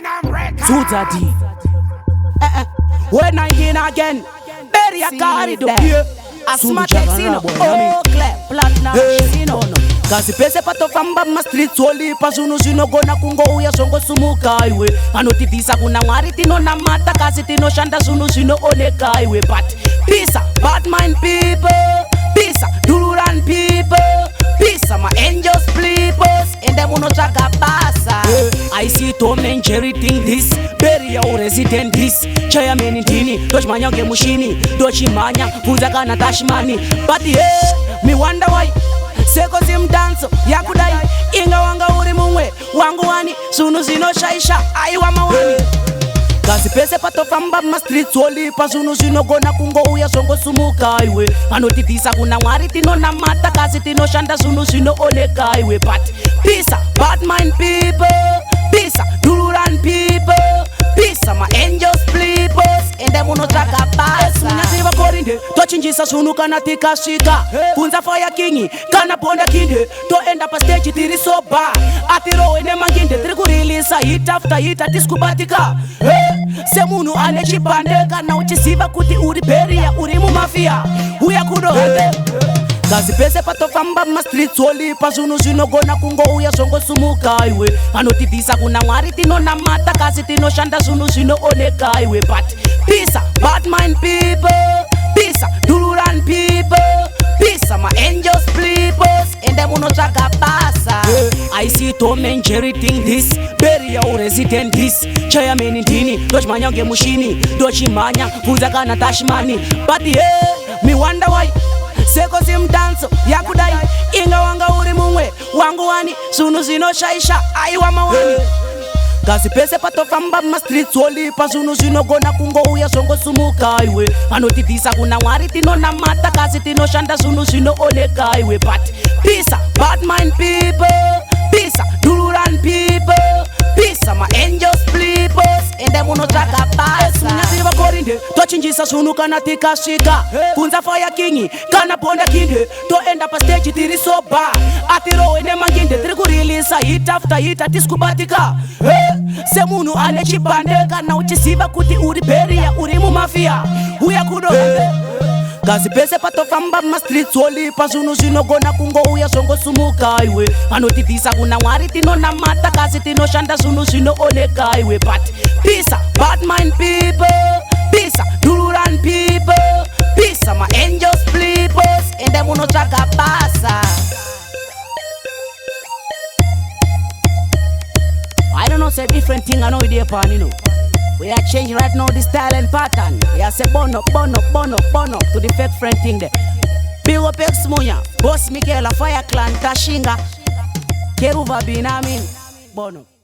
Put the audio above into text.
Platinum Records. Zutati. When I in again, bury a car in the beer. Asma Texino, oh, clap, platinum, Sino. Kazi pese pato famba ma street soli pasuno sino gona kungo uya songo sumuka iwe anotivisa kuna ngwari tino na mata kazi tino shanda sunu sino oneka iwe but peace bad mind people peace dururan people peace my angels please and them uno chaka pasa I see Tom and Jerry think this bury your resident this chairman intini doch manyange mushini dochi manya kuza kana tashmani but yeah me wonder why Seko simdanso yakudai inga wanga uri mumwe wangu wani sunu zino shaisha aiwa mawani Kazi pese pato famba ma street soli pa sunu zino gona kungo uya songo sumuka iwe anotivisa kuna ngwari tino na mata kazi tino shanda sunu zino oneka iwe but peace bad mind people peace dururan people peace my angels please and them uno chaka pasa Minyaziva korinde tochinjisa sunu kana tika shika Kunza fire kingi kana ponda kinde To end up a stage tiri soba Atiro ene manginde tiri kurilisa hit after hit atiskubatika Semunu ane chipande kana uchisiva kuti uri beria uri mu mafia Uya kudo hande Kazi pese pato famba ma street soli pasunu sino gona kungo uya songo sumuka iwe anotivisa kuna ngwari tino na mata kazi tino shanda sunu sino oneka iwe but peace bad mind people peace dururan people peace my angels please and them uno chaka pasa I see Tom and Jerry think this bury your resident this chairman intini doch manyange mushini dochi manya kuza kana tashmani but yeah me wonder why Seko simdanso yakudai inga wanga uri mumwe wangu wani sunu zino shaisha aiwa mawani Kazi pese pato famba ma street soli pa sunu zino gona kungo uya songo sumuka iwe anotivisa kuna ngwari tino na mata kazi tino shanda sunu zino oneka iwe but peace bad mind people peace dururan people peace my angels please and them uno chaka pasa Minyaziva korinde tochinjisa sunu kana tika shika Kunza fire kingi kana ponda kinde To end up a stage tiri soba Atiro ene manginde tiri kurilisa hit after hit atiskubatika Semunu ane chipande kana uchisiva kuti uri beria uri mu mafia Uya kudo Kazi pese pato famba ma street soli pasunu sino gona kungo uya songo sumuka iwe anotivisa kuna ngwari tino na mata kazi tino shanda sunu sino oneka iwe but peace bad mind people peace dururan people peace my angels please and them uno chaka pasa I don't know say different thing I know it upon you know We are changing right now this style and pattern. We are say burn up to the fake friend thing there. Big up X Munya, Boss Michaela, Fire Clan, Tashinga, Keruva Binamin, burn up.